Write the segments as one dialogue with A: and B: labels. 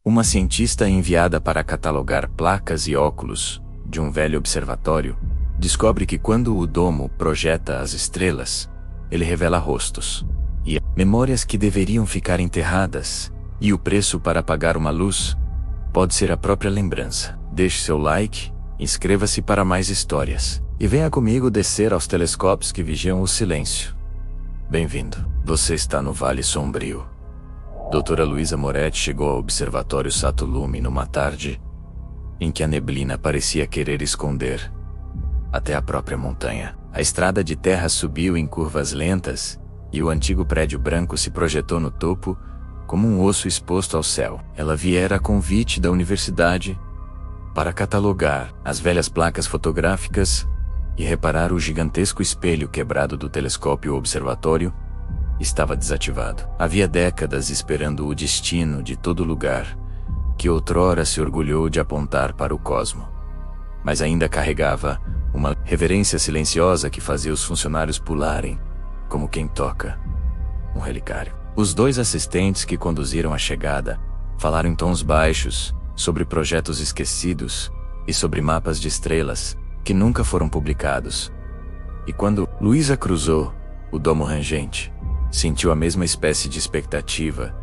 A: Uma cientista enviada para catalogar placas e óculos de um velho observatório descobre que quando o domo projeta as estrelas, ele revela rostos e memórias que deveriam ficar enterradas, e o preço para apagar uma luz pode ser a própria lembrança. Deixe seu like, inscreva-se para mais histórias e venha comigo descer aos telescópios que vigiam o silêncio. Bem-vindo. Você está no Vale Sombrio. Doutora Luísa Moretti chegou ao Observatório Satu'Lume numa tarde em que a neblina parecia querer esconder até a própria montanha. A estrada de terra subiu em curvas lentas e o antigo prédio branco se projetou no topo como um osso exposto ao céu. Ela viera a convite da universidade para catalogar as velhas placas fotográficas e reparar o gigantesco espelho quebrado do telescópio. O observatório estava desativado. Havia décadas esperando o destino de todo lugar que outrora se orgulhou de apontar para o cosmo, mas ainda carregava uma reverência silenciosa que fazia os funcionários pularem como quem toca um relicário. Os dois assistentes que conduziram a chegada falaram em tons baixos sobre projetos esquecidos e sobre mapas de estrelas que nunca foram publicados. E quando Luísa cruzou o domo rangente, sentiu a mesma espécie de expectativa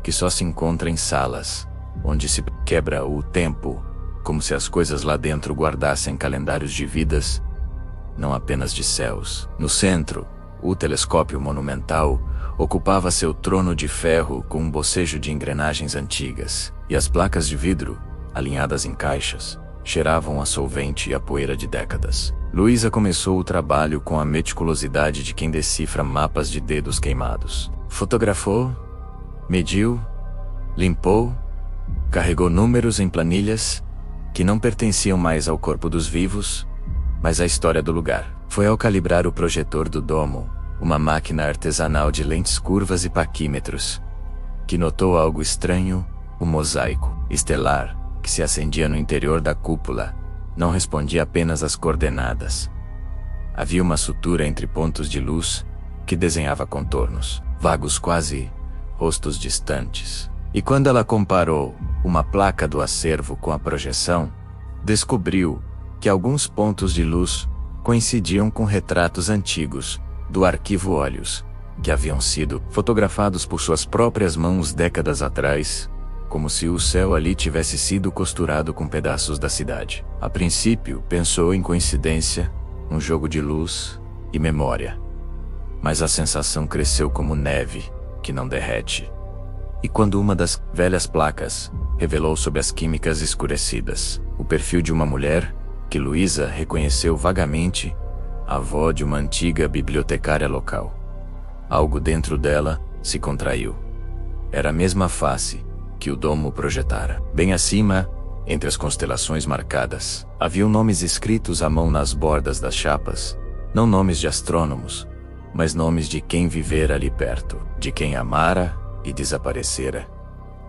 A: que só se encontra em salas onde se quebra o tempo, como se as coisas lá dentro guardassem calendários de vidas, não apenas de céus. No centro, o telescópio monumental ocupava seu trono de ferro com um bocejo de engrenagens antigas, e as placas de vidro, alinhadas em caixas, cheiravam a solvente e a poeira de décadas. Luísa começou o trabalho com a meticulosidade de quem decifra mapas de dedos queimados. Fotografou, mediu, limpou, carregou números em planilhas que não pertenciam mais ao corpo dos vivos, mas à história do lugar. Foi ao calibrar o projetor do domo, uma máquina artesanal de lentes curvas e paquímetros, que notou algo estranho. O mosaico estelar que se acendia no interior da cúpula não respondia apenas às coordenadas. Havia uma sutura entre pontos de luz que desenhava contornos vagos, quase rostos distantes. E quando ela comparou uma placa do acervo com a projeção, descobriu que alguns pontos de luz coincidiam com retratos antigos do arquivo Olhos, que haviam sido fotografados por suas próprias mãos décadas atrás, como se o céu ali tivesse sido costurado com pedaços da cidade. A princípio, pensou em coincidência, um jogo de luz e memória. Mas a sensação cresceu como neve, que não derrete. E quando uma das velhas placas revelou sob as químicas escurecidas o perfil de uma mulher, que Luísa reconheceu vagamente, a avó de uma antiga bibliotecária local. Algo dentro dela se contraiu. Era a mesma face que o domo projetara. Bem acima, entre as constelações marcadas, haviam nomes escritos à mão nas bordas das chapas, não nomes de astrônomos, mas nomes de quem vivera ali perto, de quem amara e desaparecera.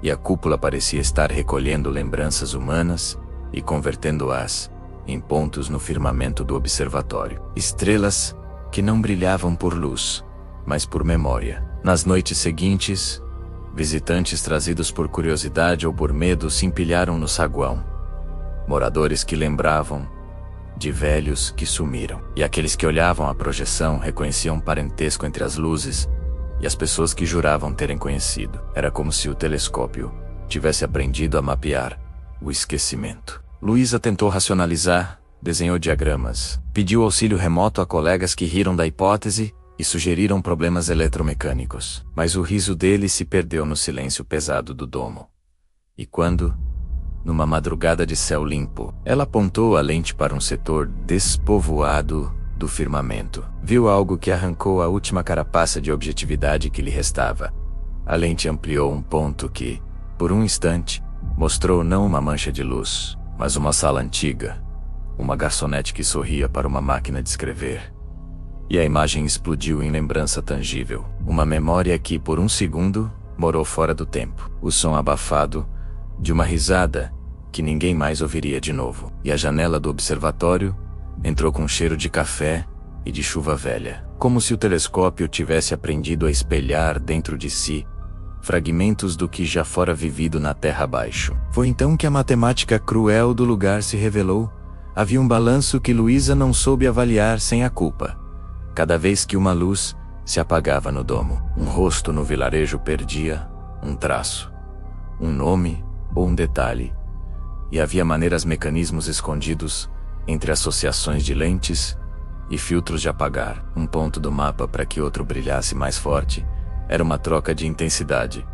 A: E a cúpula parecia estar recolhendo lembranças humanas e convertendo-as em pontos no firmamento do observatório. Estrelas que não brilhavam por luz, mas por memória. Nas noites seguintes, visitantes trazidos por curiosidade ou por medo se empilharam no saguão. Moradores que lembravam de velhos que sumiram. E aqueles que olhavam a projeção reconheciam parentesco entre as luzes e as pessoas que juravam terem conhecido. Era como se o telescópio tivesse aprendido a mapear o esquecimento. Luísa tentou racionalizar, desenhou diagramas, pediu auxílio remoto a colegas que riram da hipótese e sugeriram problemas eletromecânicos. Mas o riso dele se perdeu no silêncio pesado do domo. E quando, numa madrugada de céu limpo, ela apontou a lente para um setor despovoado do firmamento, viu algo que arrancou a última carapaça de objetividade que lhe restava. A lente ampliou um ponto que, por um instante, mostrou não uma mancha de luz, mas uma sala antiga, uma garçonete que sorria para uma máquina de escrever. E a imagem explodiu em lembrança tangível, uma memória que, por um segundo, morou fora do tempo. O som abafado de uma risada que ninguém mais ouviria de novo. E a janela do observatório entrou com cheiro de café e de chuva velha, como se o telescópio tivesse aprendido a espelhar dentro de si fragmentos do que já fora vivido na terra abaixo. Foi então que a matemática cruel do lugar se revelou. Havia um balanço que Luísa não soube avaliar sem a culpa. Cada vez que uma luz se apagava no domo, um rosto no vilarejo perdia um traço, um nome ou um detalhe. E havia mecanismos escondidos entre associações de lentes e filtros de apagar um ponto do mapa para que outro brilhasse mais forte. Era uma troca de intensidade,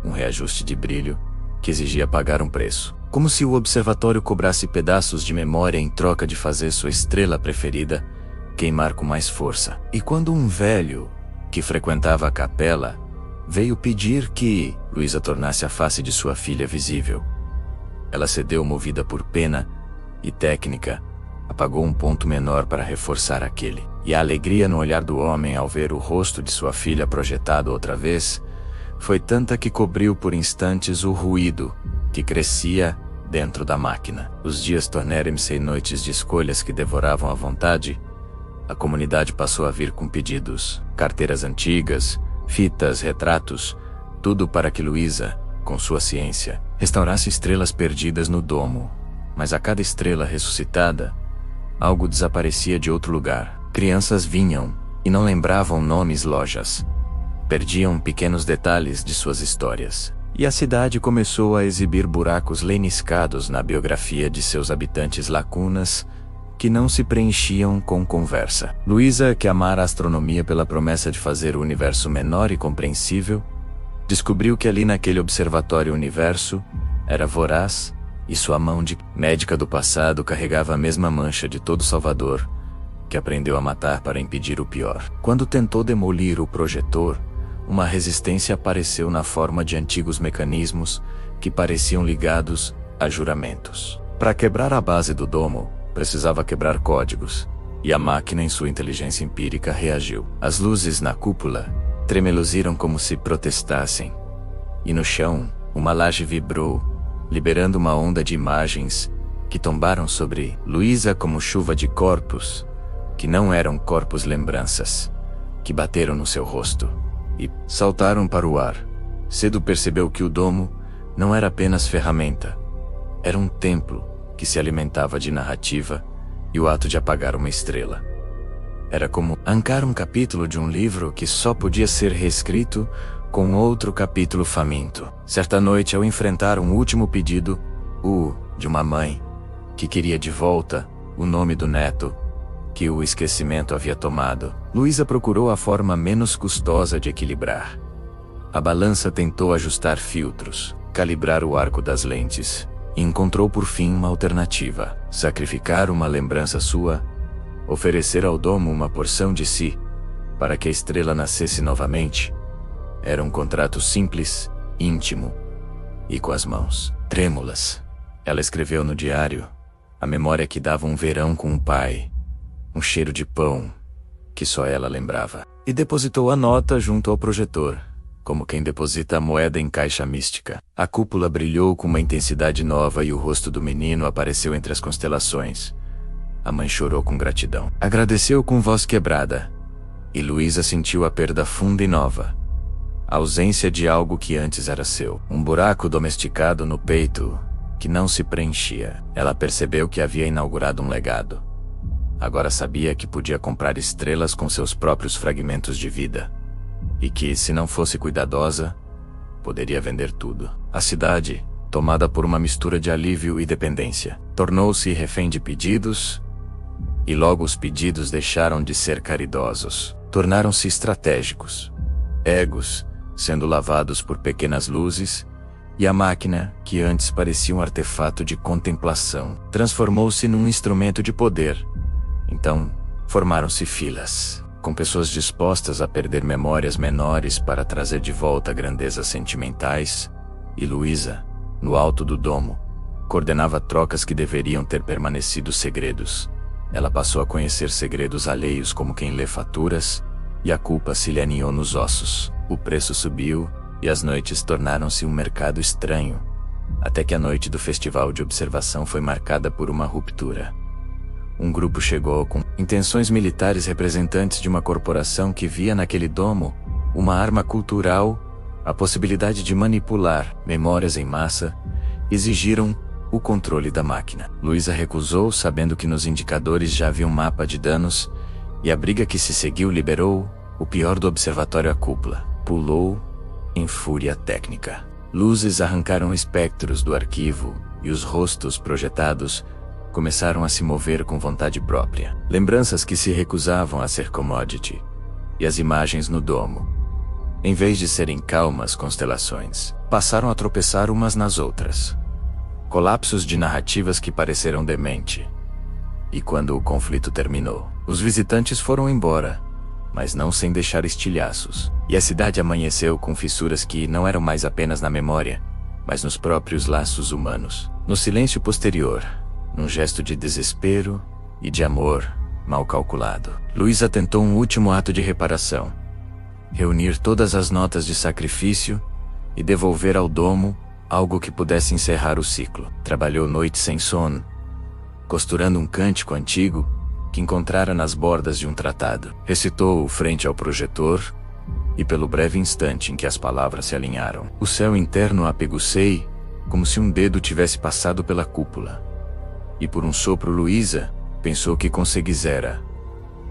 A: um reajuste de brilho que exigia pagar um preço. Como se o observatório cobrasse pedaços de memória em troca de fazer sua estrela preferida queimar com mais força. E quando um velho que frequentava a capela veio pedir que Luísa tornasse a face de sua filha visível, ela cedeu movida por pena e técnica, apagou um ponto menor para reforçar aquele. E a alegria no olhar do homem ao ver o rosto de sua filha projetado outra vez foi tanta que cobriu por instantes o ruído que crescia dentro da máquina. Os dias tornaram-se noites de escolhas que devoravam a vontade. A comunidade passou a vir com pedidos, carteiras antigas, fitas, retratos, tudo para que Luísa, com sua ciência, restaurasse estrelas perdidas no domo. Mas a cada estrela ressuscitada, algo desaparecia de outro lugar. Crianças vinham e não lembravam nomes, lojas. Perdiam pequenos detalhes de suas histórias. E a cidade começou a exibir buracos leniscados na biografia de seus habitantes, lacunas que não se preenchiam com conversa. Luísa, que amara a astronomia pela promessa de fazer o universo menor e compreensível, descobriu que ali naquele observatório o universo era voraz e sua mão de médica do passado carregava a mesma mancha de todo Salvador, que aprendeu a matar para impedir o pior. Quando tentou demolir o projetor, uma resistência apareceu na forma de antigos mecanismos que pareciam ligados a juramentos. Para quebrar a base do domo, precisava quebrar códigos, e a máquina, em sua inteligência empírica, reagiu. As luzes na cúpula tremeluziram como se protestassem, e no chão, uma laje vibrou, liberando uma onda de imagens que tombaram sobre Luísa como chuva de corpos, que não eram corpos lembranças, que bateram no seu rosto e saltaram para o ar. Cedo percebeu que o domo não era apenas ferramenta, era um templo que se alimentava de narrativa e o ato de apagar uma estrela. Era como arrancar um capítulo de um livro que só podia ser reescrito com outro capítulo faminto. Certa noite, ao enfrentar um último pedido, o de uma mãe que queria de volta o nome do neto que o esquecimento havia tomado, Luísa procurou a forma menos custosa de equilibrar. A balança tentou ajustar filtros, calibrar o arco das lentes, e encontrou por fim uma alternativa: sacrificar uma lembrança sua, oferecer ao domo uma porção de si, para que a estrela nascesse novamente. Era um contrato simples, íntimo, e com as mãos trêmulas, ela escreveu no diário a memória que dava um verão com o pai, um cheiro de pão que só ela lembrava, e depositou a nota junto ao projetor, como quem deposita a moeda em caixa mística. A cúpula brilhou com uma intensidade nova e o rosto do menino apareceu entre as constelações. A mãe chorou com gratidão. Agradeceu com voz quebrada, e Luísa sentiu a perda funda e nova. A ausência de algo que antes era seu. Um buraco domesticado no peito que não se preenchia. Ela percebeu que havia inaugurado um legado. Agora sabia que podia comprar estrelas com seus próprios fragmentos de vida. E que, se não fosse cuidadosa, poderia vender tudo. A cidade, tomada por uma mistura de alívio e dependência, tornou-se refém de pedidos, e logo os pedidos deixaram de ser caridosos. Tornaram-se estratégicos. Egos, sendo lavados por pequenas luzes, e a máquina, que antes parecia um artefato de contemplação, transformou-se num instrumento de poder. Então, formaram-se filas, com pessoas dispostas a perder memórias menores para trazer de volta grandezas sentimentais, e Luísa, no alto do domo, coordenava trocas que deveriam ter permanecido segredos. Ela passou a conhecer segredos alheios como quem lê faturas, e a culpa se lhe aninhou nos ossos. O preço subiu, e as noites tornaram-se um mercado estranho, até que a noite do festival de observação foi marcada por uma ruptura. Um grupo chegou com intenções militares, representantes de uma corporação que via naquele domo uma arma cultural A possibilidade de manipular memórias em massa exigiram o controle da máquina. Luísa recusou, sabendo que nos indicadores já havia um mapa de danos, e a briga que se seguiu liberou o pior do observatório à cúpula. Pulou em fúria técnica. Luzes arrancaram espectros do arquivo e os rostos projetados começaram a se mover com vontade própria. Lembranças que se recusavam a ser commodity. E as imagens no domo, em vez de serem calmas constelações, passaram a tropeçar umas nas outras. Colapsos de narrativas que pareceram demente. E quando o conflito terminou, os visitantes foram embora, mas não sem deixar estilhaços. E a cidade amanheceu com fissuras que não eram mais apenas na memória, mas nos próprios laços humanos. No silêncio posterior, num gesto de desespero e de amor mal calculado, Luísa tentou um último ato de reparação. Reunir todas as notas de sacrifício e devolver ao domo algo que pudesse encerrar o ciclo. Trabalhou noites sem sono, costurando um cântico antigo que encontrara nas bordas de um tratado. Recitou-o frente ao projetor, e pelo breve instante em que as palavras se alinharam, o céu interno apegucei, como se um dedo tivesse passado pela cúpula. E por um sopro Luísa pensou que conseguizera.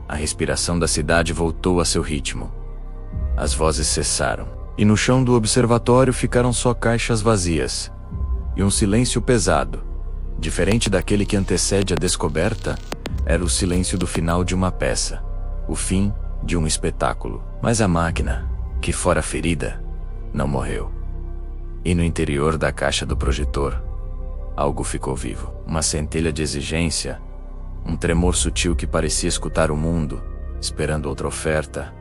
A: A respiração da cidade voltou a seu ritmo. As vozes cessaram, e no chão do observatório ficaram só caixas vazias, e um silêncio pesado, diferente daquele que antecede a descoberta. Era o silêncio do final de uma peça, o fim de um espetáculo. Mas a máquina, que fora ferida, não morreu. E no interior da caixa do projetor, algo ficou vivo. Uma centelha de exigência, um tremor sutil que parecia escutar o mundo, esperando outra oferta.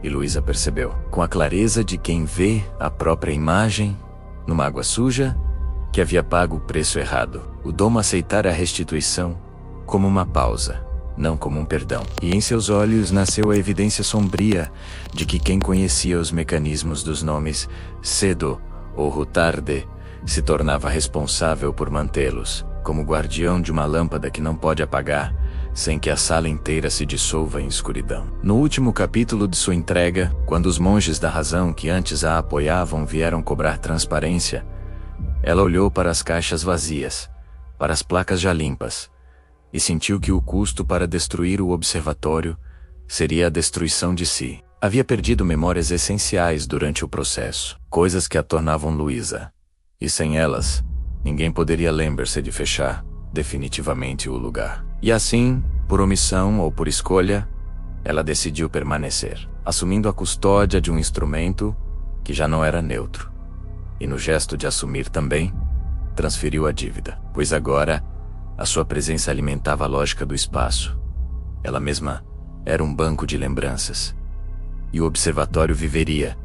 A: E Luísa percebeu, com a clareza de quem vê a própria imagem numa água suja, que havia pago o preço errado. O domo aceitara a restituição como uma pausa, não como um perdão. E em seus olhos nasceu a evidência sombria de que quem conhecia os mecanismos dos nomes cedo ou tarde se tornava responsável por mantê-los, como guardião de uma lâmpada que não pode apagar, sem que a sala inteira se dissolva em escuridão. No último capítulo de sua entrega, quando os monges da razão que antes a apoiavam vieram cobrar transparência, ela olhou para as caixas vazias, para as placas já limpas, e sentiu que o custo para destruir o observatório seria a destruição de si. Havia perdido memórias essenciais durante o processo, coisas que a tornavam Luísa. E sem elas, ninguém poderia lembrar-se de fechar definitivamente o lugar. E assim, por omissão ou por escolha, ela decidiu permanecer, assumindo a custódia de um instrumento que já não era neutro. E no gesto de assumir também, transferiu a dívida, pois agora a sua presença alimentava a lógica do espaço. Ela mesma era um banco de lembranças. E o observatório viveria,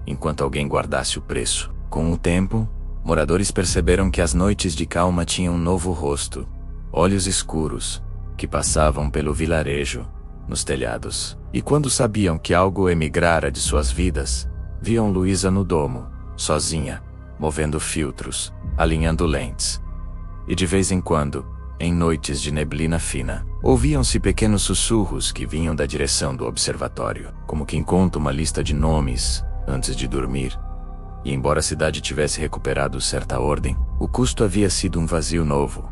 A: enquanto alguém guardasse o preço. Com o tempo, moradores perceberam que as noites de calma tinham um novo rosto. Olhos escuros, que passavam pelo vilarejo, nos telhados. E quando sabiam que algo emigrara de suas vidas, viam Luísa no domo, sozinha, movendo filtros, alinhando lentes. E de vez em quando, em noites de neblina fina, ouviam-se pequenos sussurros que vinham da direção do observatório, como quem conta uma lista de nomes antes de dormir. E embora a cidade tivesse recuperado certa ordem, o custo havia sido um vazio novo,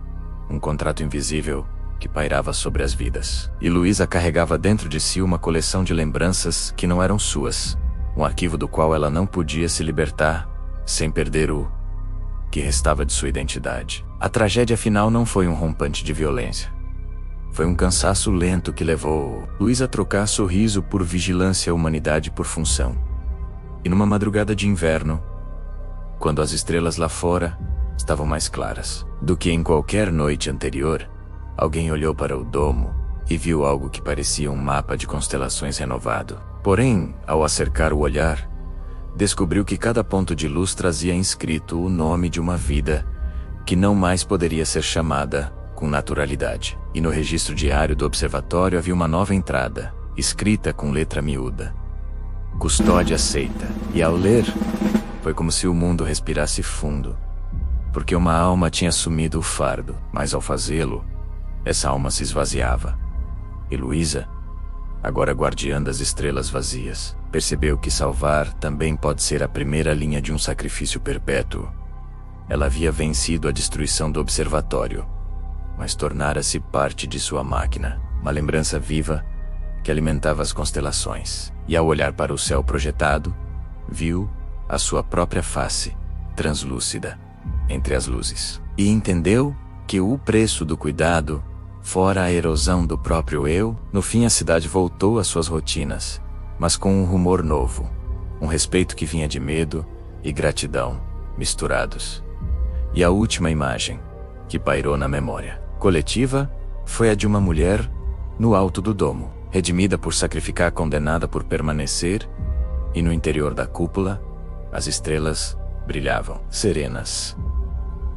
A: um contrato invisível que pairava sobre as vidas. E Luísa carregava dentro de si uma coleção de lembranças que não eram suas, um arquivo do qual ela não podia se libertar sem perder o que restava de sua identidade. A tragédia final não foi um rompante de violência. Foi um cansaço lento que levou Luísa a trocar sorriso por vigilância, a humanidade por função. E numa madrugada de inverno, quando as estrelas lá fora estavam mais claras do que em qualquer noite anterior, alguém olhou para o domo e viu algo que parecia um mapa de constelações renovado. Porém, ao acercar o olhar, descobriu que cada ponto de luz trazia inscrito o nome de uma vida que não mais poderia ser chamada com naturalidade. E no registro diário do observatório havia uma nova entrada, escrita com letra miúda: Custódia aceita. E ao ler, foi como se o mundo respirasse fundo, porque uma alma tinha assumido o fardo, mas ao fazê-lo, essa alma se esvaziava. E Luísa, agora guardiã das estrelas vazias, percebeu que salvar também pode ser a primeira linha de um sacrifício perpétuo. Ela havia vencido a destruição do observatório, mas tornara-se parte de sua máquina, uma lembrança viva que alimentava as constelações. E ao olhar para o céu projetado, viu a sua própria face, translúcida, entre as luzes. E entendeu que o preço do cuidado fora a erosão do próprio eu. No fim, a cidade voltou às suas rotinas, mas com um rumor novo, um respeito que vinha de medo e gratidão misturados. E a última imagem que pairou na memória coletiva foi a de uma mulher no alto do domo, redimida por sacrificar, condenada por permanecer, e no interior da cúpula, as estrelas brilhavam, serenas,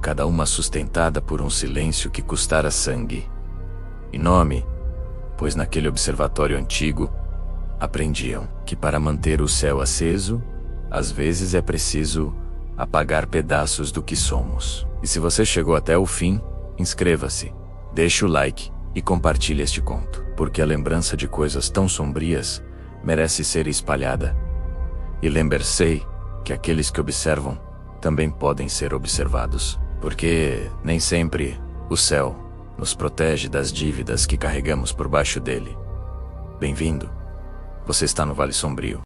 A: cada uma sustentada por um silêncio que custara sangue e nome, pois naquele observatório antigo aprendiam que para manter o céu aceso, às vezes é preciso apagar pedaços do que somos. E se você chegou até o fim, inscreva-se, deixe o like e compartilhe este conto, porque a lembrança de coisas tão sombrias merece ser espalhada. E lembre-se que aqueles que observam também podem ser observados, porque nem sempre o céu nos protege das dívidas que carregamos por baixo dele. Bem-vindo. Você está no Vale Sombrio.